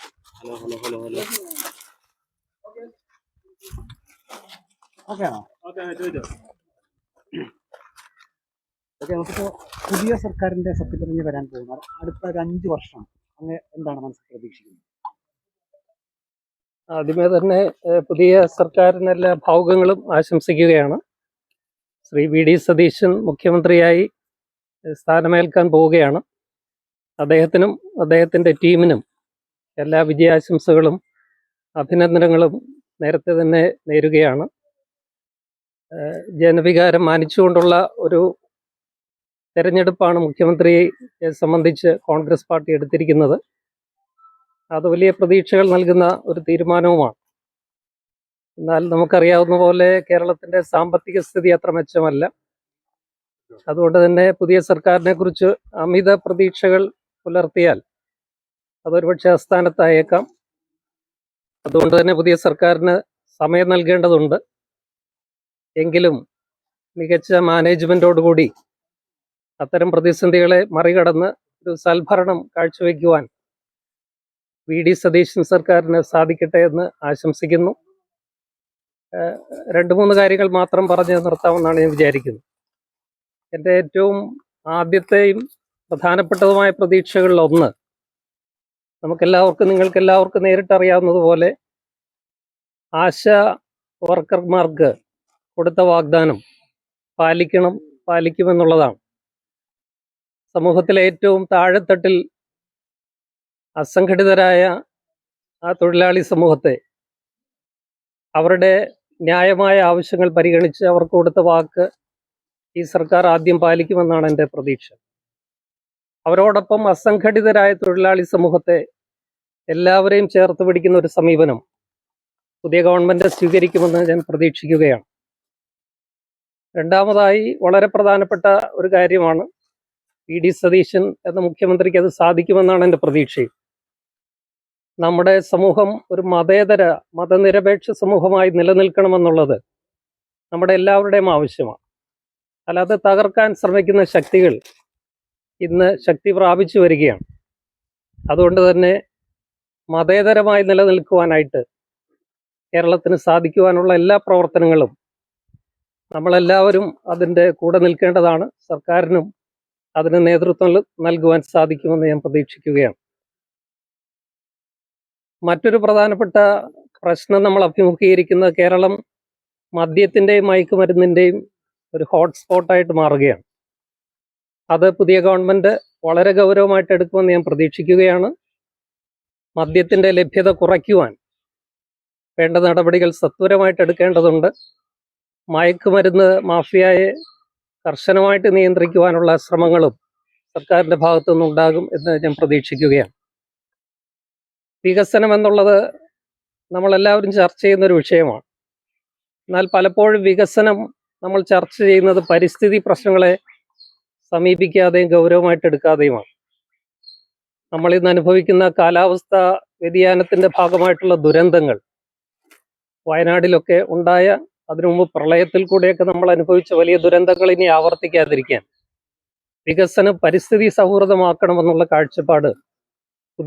Hello hello hello hello okay ആണോ? Okay, നമുക്കിപ്പോ പുതിയ സർക്കാരിന്റെ സത്യപ്രതിജ്ഞ വരാൻ പോകുന്നത് അടുത്ത ഒരു 5 വർഷം, അങ്ങനെ എന്താണ് മനസ്സിൽ പ്രതീക്ഷിക്കുന്നത്? ആദ്യമേ തന്നെ പുതിയ സർക്കാരിന് എല്ലാ ഭാവുകങ്ങളും ആശംസിക്കുകയാണ്. ശ്രീ വി.ഡി. സതീശൻ മുഖ്യമന്ത്രിയായി സ്ഥാനമേൽക്കാൻ പോവുകയാണ്. അദ്ദേഹത്തിനും അദ്ദേഹത്തിൻ്റെ ടീമിനും എല്ലാ വിജയാശംസകളും അഭിനന്ദനങ്ങളും നേരത്തെ തന്നെ നേരുകയാണ്. ജനവികാരം മാനിച്ചുകൊണ്ടുള്ള ഒരു തെരഞ്ഞെടുപ്പാണ് മുഖ്യമന്ത്രിയെ സംബന്ധിച്ച് കോൺഗ്രസ് പാർട്ടി എടുത്തിരിക്കുന്നത്. അത് വലിയ പ്രതീക്ഷകൾ നൽകുന്ന ഒരു തീരുമാനവുമാണ്. എന്നാൽ നമുക്കറിയാവുന്ന പോലെ കേരളത്തിൻ്റെ സാമ്പത്തിക സ്ഥിതി അത്ര മെച്ചമല്ല. അതുകൊണ്ട് തന്നെ പുതിയ സർക്കാരിനെ കുറിച്ച് അമിത പ്രതീക്ഷകൾ പുലർത്തിയാൽ അതൊരുപക്ഷെ അസ്ഥാനത്തായേക്കാം. അതുകൊണ്ട് തന്നെ പുതിയ സർക്കാരിന് സമയം നൽകേണ്ടതുണ്ട്. എങ്കിലും മികച്ച മാനേജ്മെൻറ്റോടുകൂടി അത്തരം പ്രതിസന്ധികളെ മറികടന്ന് ഒരു സൽഭരണം കാഴ്ചവെക്കുവാൻ വി.ഡി. സതീശൻ സർക്കാരിന് സാധിക്കട്ടെ എന്ന് ആശംസിക്കുന്നു. 2-3 കാര്യങ്ങൾ മാത്രം പറഞ്ഞ് നിർത്താമെന്നാണ് ഞാൻ വിചാരിക്കുന്നത്. എൻ്റെ ഏറ്റവും ആദ്യത്തെയും പ്രധാനപ്പെട്ടതുമായ പ്രതീക്ഷകളിലൊന്ന്, നിങ്ങൾക്കെല്ലാവർക്കും നേരിട്ടറിയാവുന്നതുപോലെ ആശാ വർക്കർമാർക്ക് കൊടുത്ത വാഗ്ദാനം പാലിക്കുമെന്നുള്ളതാണ്. സമൂഹത്തിലെ ഏറ്റവും താഴെത്തട്ടിൽ അസംഘടിതരായ ആ തൊഴിലാളി സമൂഹത്തെ അവരുടെ ന്യായമായ ആവശ്യങ്ങൾ പരിഗണിച്ച് അവർക്ക് കൊടുത്ത വാക്ക് ഈ സർക്കാർ ആദ്യം പാലിക്കുമെന്നാണ് എൻ്റെ പ്രതീക്ഷ. അവരോടൊപ്പം അസംഘടിതരായ തൊഴിലാളി സമൂഹത്തെ എല്ലാവരെയും ചേർത്ത് പിടിക്കുന്ന ഒരു സമീപനം പുതിയ ഗവൺമെൻറ് സ്വീകരിക്കുമെന്ന് ഞാൻ പ്രതീക്ഷിക്കുകയാണ്. രണ്ടാമതായി വളരെ പ്രധാനപ്പെട്ട ഒരു കാര്യമാണ്, വി.ഡി. സതീശൻ എന്ന മുഖ്യമന്ത്രിക്ക് അത് സാധിക്കുമെന്നാണ് എൻ്റെ പ്രതീക്ഷയും. നമ്മുടെ സമൂഹം ഒരു മതനിരപേക്ഷ സമൂഹമായി നിലനിൽക്കണമെന്നുള്ളത് നമ്മുടെ എല്ലാവരുടെയും ആവശ്യമാണ്. അല്ലാതെ തകർക്കാൻ ശ്രമിക്കുന്ന ശക്തികൾ ഇന്ന് ശക്തി പ്രാപിച്ചു വരികയാണ്. അതുകൊണ്ട് തന്നെ മതേതരമായി നിലനിൽക്കുവാനായിട്ട് കേരളത്തിന് സാധിക്കുവാനുള്ള എല്ലാ പ്രവർത്തനങ്ങളും നമ്മളെല്ലാവരും അതിൻ്റെ കൂടെ നിൽക്കേണ്ടതാണ്. സർക്കാരിനും അതിന് നേതൃത്വം നൽകുവാൻ സാധിക്കുമെന്ന് ഞാൻ പ്രതീക്ഷിക്കുകയാണ്. മറ്റൊരു പ്രധാനപ്പെട്ട പ്രശ്നം നമ്മൾ അഭിമുഖീകരിക്കുന്ന, കേരളം മദ്യത്തിൻ്റെയും മയക്കുമരുന്നിൻ്റെയും ഒരു ഹോട്ട്സ്പോട്ടായിട്ട് മാറുകയാണ്. അത് പുതിയ ഗവൺമെൻറ് വളരെ ഗൗരവമായിട്ട് എടുക്കുമെന്ന് ഞാൻ പ്രതീക്ഷിക്കുകയാണ്. മദ്യത്തിൻ്റെ ലഭ്യത കുറയ്ക്കുവാൻ വേണ്ട നടപടികൾ സത്വരമായിട്ട് എടുക്കേണ്ടതുണ്ട്. മയക്കുമരുന്ന് മാഫിയയെ കർശനമായിട്ട് നിയന്ത്രിക്കുവാനുള്ള ശ്രമങ്ങളും സർക്കാരിൻ്റെ ഭാഗത്തു നിന്നുണ്ടാകും എന്ന് ഞാൻ പ്രതീക്ഷിക്കുകയാണ്. വികസനം എന്നുള്ളത് നമ്മളെല്ലാവരും ചർച്ച ചെയ്യുന്നൊരു വിഷയമാണ്. എന്നാൽ പലപ്പോഴും വികസനം നമ്മൾ ചർച്ച ചെയ്യുന്നത് പരിസ്ഥിതി പ്രശ്നങ്ങളെ സമീപിക്കാതെയും ഗൗരവമായിട്ട് എടുക്കാതെയുമാണ്. നമ്മളിന്ന് അനുഭവിക്കുന്ന കാലാവസ്ഥാ വ്യതിയാനത്തിൻ്റെ ഭാഗമായിട്ടുള്ള ദുരന്തങ്ങൾ, വയനാടിലൊക്കെ ഉണ്ടായ, അതിനു മുമ്പ് പ്രളയത്തിൽ കൂടെയൊക്കെ നമ്മൾ അനുഭവിച്ച വലിയ ദുരന്തങ്ങൾ ഇനി ആവർത്തിക്കാതിരിക്കാൻ വികസനം പരിസ്ഥിതി സൗഹൃദമാക്കണമെന്നുള്ള കാഴ്ചപ്പാട്